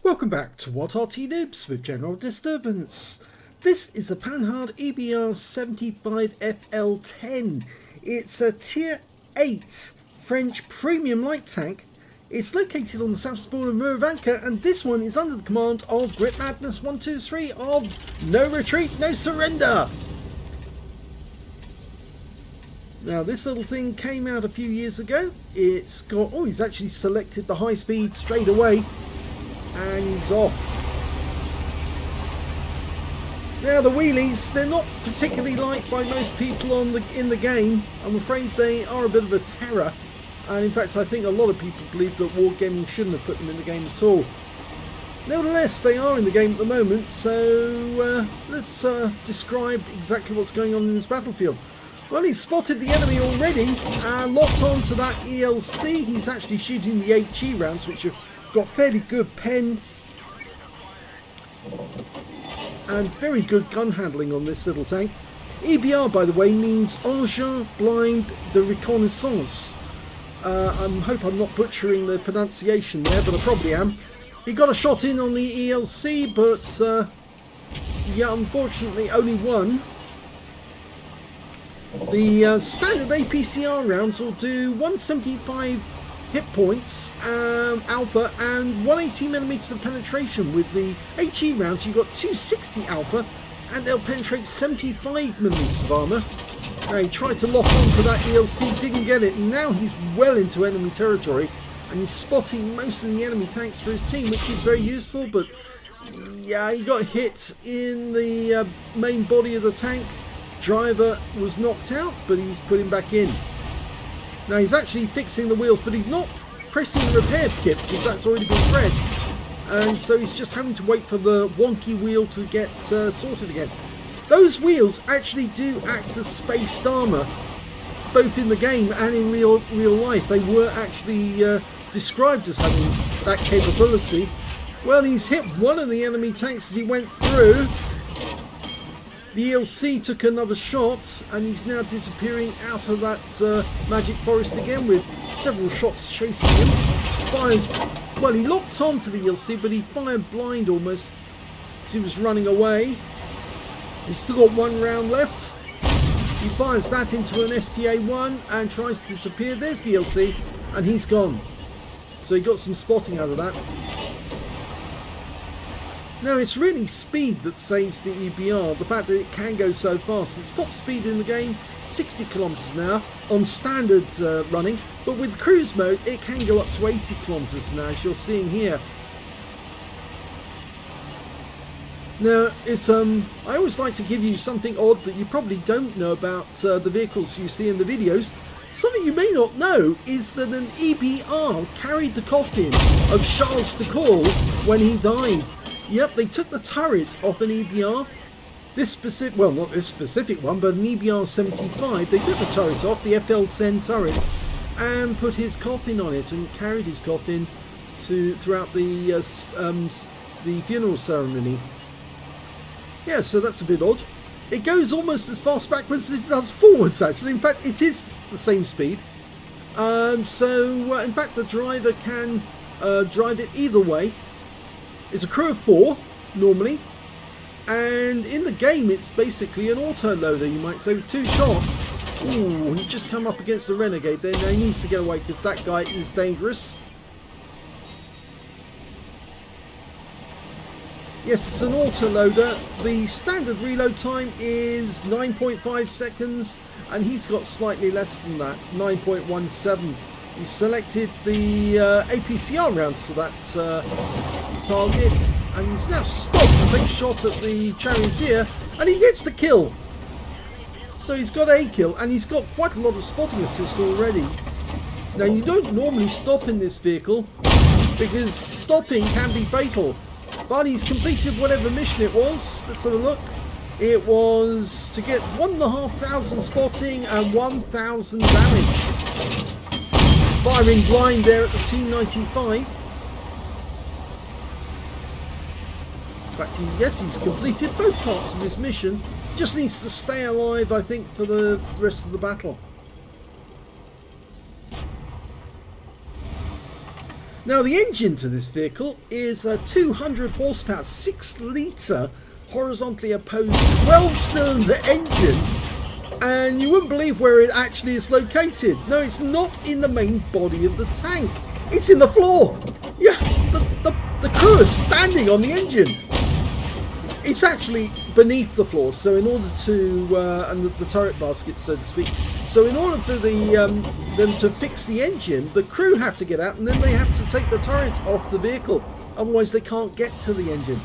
Welcome back to What Arty Noobs with General Disturbance. This is a Panhard EBR 75FL10. It's a Tier 8 French premium light tank. It's located on the south spawn of Murovanka, and this one is under the command of gritmaddness123 of No Retreat, No Surrender. Now this little thing came out a few years ago. It's got, oh, he's actually selected the high speed straight away. And he's off. Now the wheelies, they're not particularly liked by most people in the game. I'm afraid they are a bit of a terror. And in fact I think a lot of people believe that Wargaming shouldn't have put them in the game at all. Nevertheless, they are in the game at the moment, so let's describe exactly what's going on in this battlefield. Well, he's spotted the enemy already, locked onto that ELC. He's actually shooting the HE rounds, which have got fairly good pen and very good gun handling on this little tank. EBR, by the way, means Engin Blind de Reconnaissance. I hope I'm not butchering the pronunciation there, but I probably am. He got a shot in on the ELC, but yeah, unfortunately only one. The standard APCR rounds will do 175 hit points, alpha, and 180mm of penetration. With the HE rounds you've got 260 alpha and they'll penetrate 75mm of armour. Now he tried to lock onto that ELC, didn't get it, and now he's well into enemy territory and he's spotting most of the enemy tanks for his team, which is very useful. But yeah, he got hit in the main body of the tank. Driver was knocked out, but he's put him back in. Now he's actually fixing the wheels, but he's not pressing the repair kit because that's already been pressed. And so he's just having to wait for the wonky wheel to get sorted again. Those wheels actually do act as spaced armour, both in the game and in real life. They were actually described as having that capability. Well, he's hit one of the enemy tanks as he went through. The ELC took another shot and he's now disappearing out of that magic forest again with several shots chasing him. Fires, well, he locked onto the ELC, but he fired blind almost as he was running away. He's still got one round left. He fires that into an STA-1 and tries to disappear. There's the ELC and he's gone. So he got some spotting out of that. Now it's really speed that saves the EBR, the fact that it can go so fast. Its top speed in the game, 60 km an hour on standard running, but with cruise mode it can go up to 80 km an hour, as you're seeing here. Now it's I always like to give you something odd that you probably don't know about the vehicles you see in the videos. Something you may not know is that an EBR carried the coffin of Charles de Gaulle when he died. Yep, they took the turret off an EBR. This specific, well, not this specific one, but an EBR 75. They took the turret off, the FL10 turret, and put his coffin on it and carried his coffin throughout the funeral ceremony. Yeah, so that's a bit odd. It goes almost as fast backwards as it does forwards, actually. In fact, it is the same speed. In fact, the driver can drive it either way. It's a crew of 4, normally, and in the game it's basically an auto-loader, you might say, with 2 shots. Ooh, he just come up against the Renegade there. Now he needs to get away because that guy is dangerous. Yes, it's an auto-loader. The standard reload time is 9.5 seconds, and he's got slightly less than that, 9.17. He selected the APCR rounds for that target, and he's now stopped to take a shot at the charioteer, and he gets the kill. So he's got a kill, and he's got quite a lot of spotting assist already. Now you don't normally stop in this vehicle because stopping can be fatal, but he's completed whatever mission it was. Let's have a look. It was to get 1,500 spotting and 1,000 damage. Firing blind there at the T95. In fact, he's completed both parts of his mission. Just needs to stay alive, I think, for the rest of the battle. Now the engine to this vehicle is a 200 horsepower, 6 litre horizontally opposed 12-cylinder engine, and you wouldn't believe where it actually is located. No, it's not in the main body of the tank. It's in the floor. Yeah, the crew is standing on the engine. It's actually beneath the floor, so in order to and the turret basket, so to speak. So in order for them to fix the engine, the crew have to get out, and then they have to take the turret off the vehicle. Otherwise, they can't get to the engine.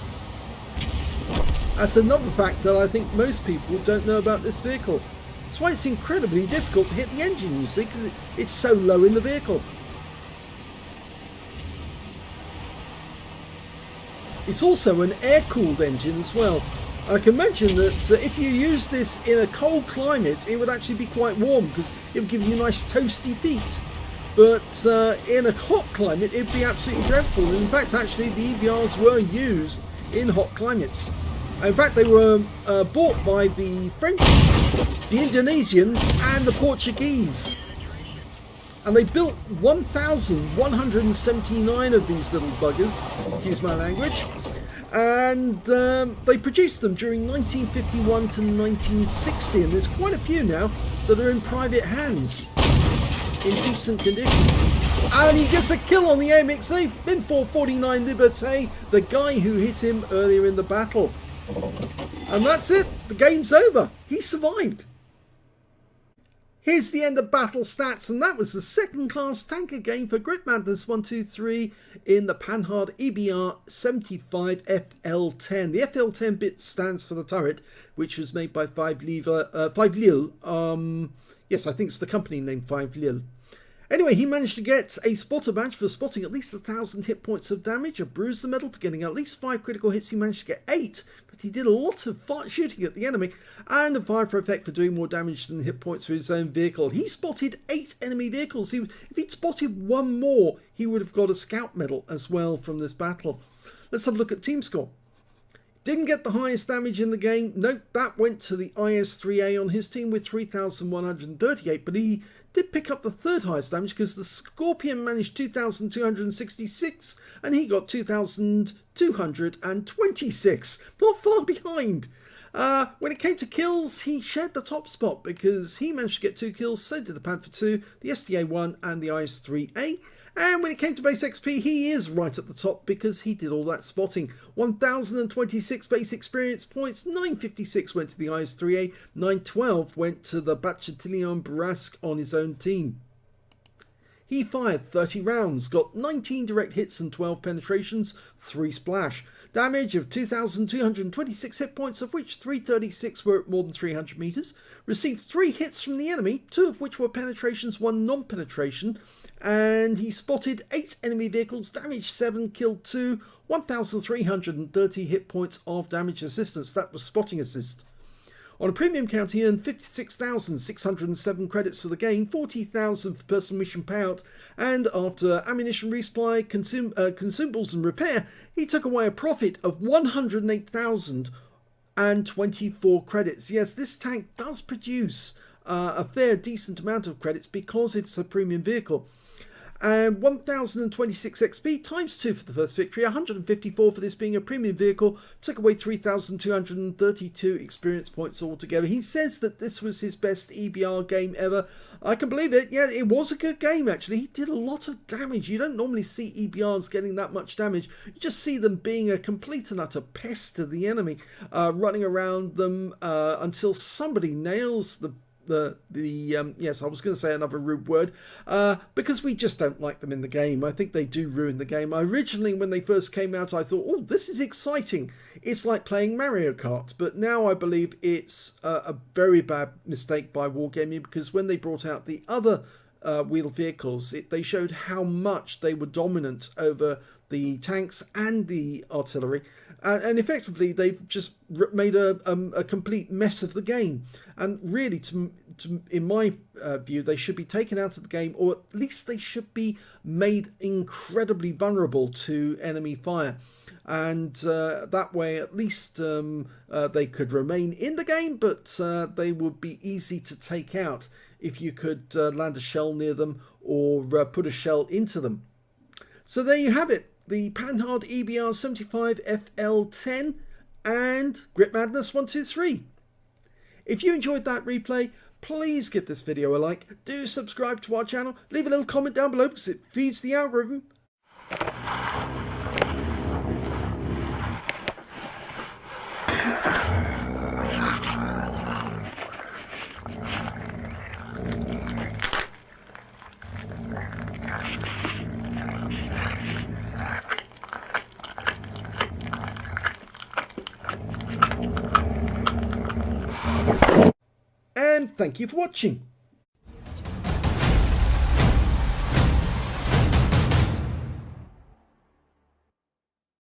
That's another fact that I think most people don't know about this vehicle. That's why it's incredibly difficult to hit the engine, you see, because it's so low in the vehicle. It's also an air-cooled engine as well. I can mention that if you use this in a cold climate, it would actually be quite warm because it would give you nice toasty feet. But in a hot climate, it would be absolutely dreadful. And in fact, actually, the EBRs were used in hot climates. In fact, they were bought by the French, the Indonesians, and the Portuguese. And they built 1,179 of these little buggers, excuse my language, and they produced them during 1951 to 1960, and there's quite a few now that are in private hands in decent condition. And he gets a kill on the AMX-8 in 449 Liberté, the guy who hit him earlier in the battle. And that's it, the game's over. He survived. Here's the end of battle stats, and that was the second class tanker game for gritmaddness123 in the Panhard EBR 75 FL10. The FL10 bit stands for the turret, which was made by 5 Lille. Yes, I think it's the company name 5 Lille. Anyway, he managed to get a spotter badge for spotting at least 1,000 hit points of damage, a bruiser medal for getting at least 5 critical hits. He managed to get 8, but he did a lot of shooting at the enemy, and a fire for effect for doing more damage than hit points for his own vehicle. He spotted 8 enemy vehicles. If he'd spotted 1 more, he would have got a scout medal as well from this battle. Let's have a look at team score. Didn't get the highest damage in the game. Nope, that went to the IS-3A on his team with 3,138, but he did pick up the third highest damage because the Scorpion managed 2,266 and he got 2,226. Not far behind. When it came to kills, he shared the top spot because he managed to get 2 kills, so did the Panther 2, the SDA-1 and the IS-3A. And when it came to base XP, he is right at the top because he did all that spotting. 1,026 base experience points, 956 went to the IS-3A, 912 went to the Bachatillon Brasque on his own team. He fired 30 rounds, got 19 direct hits and 12 penetrations, 3 splash. Damage of 2,226 hit points, of which 336 were at more than 300 meters. Received 3 hits from the enemy, 2 of which were penetrations, 1 non-penetration. And he spotted 8 enemy vehicles, damaged 7, killed 2, 1,330 hit points of damage assistance. That was spotting assist. On a premium count, he earned 56,607 credits for the game, 40,000 for personal mission payout, and after ammunition resupply, consumables and repair, he took away a profit of 108,024 credits. Yes, this tank does produce a fair decent amount of credits because it's a premium vehicle. And 1,026 XP times 2 for the first victory, 154 for this being a premium vehicle, took away 3,232 experience points altogether. He says that this was his best EBR game ever. I can believe it. Yeah, it was a good game actually. He did a lot of damage. You don't normally see EBRs getting that much damage. You just see them being a complete and utter pest to the enemy, running around them until somebody nails yes, I was going to say another rude word, because we just don't like them in the game. I think they do ruin the game. Originally, when they first came out, I thought, oh, this is exciting. It's like playing Mario Kart. But now I believe it's a very bad mistake by Wargaming, because when they brought out the other wheeled vehicles, they showed how much they were dominant over the tanks and the artillery. And effectively, they've just made a complete mess of the game. And really, in my view, they should be taken out of the game, or at least they should be made incredibly vulnerable to enemy fire. And that way, at least they could remain in the game, but they would be easy to take out if you could land a shell near them or put a shell into them. So there you have it, the Panhard EBR 75FL10 and gritmaddness123. If you enjoyed that replay, please give this video a like, do subscribe to our channel, leave a little comment down below because it feeds the algorithm. And thank you for watching.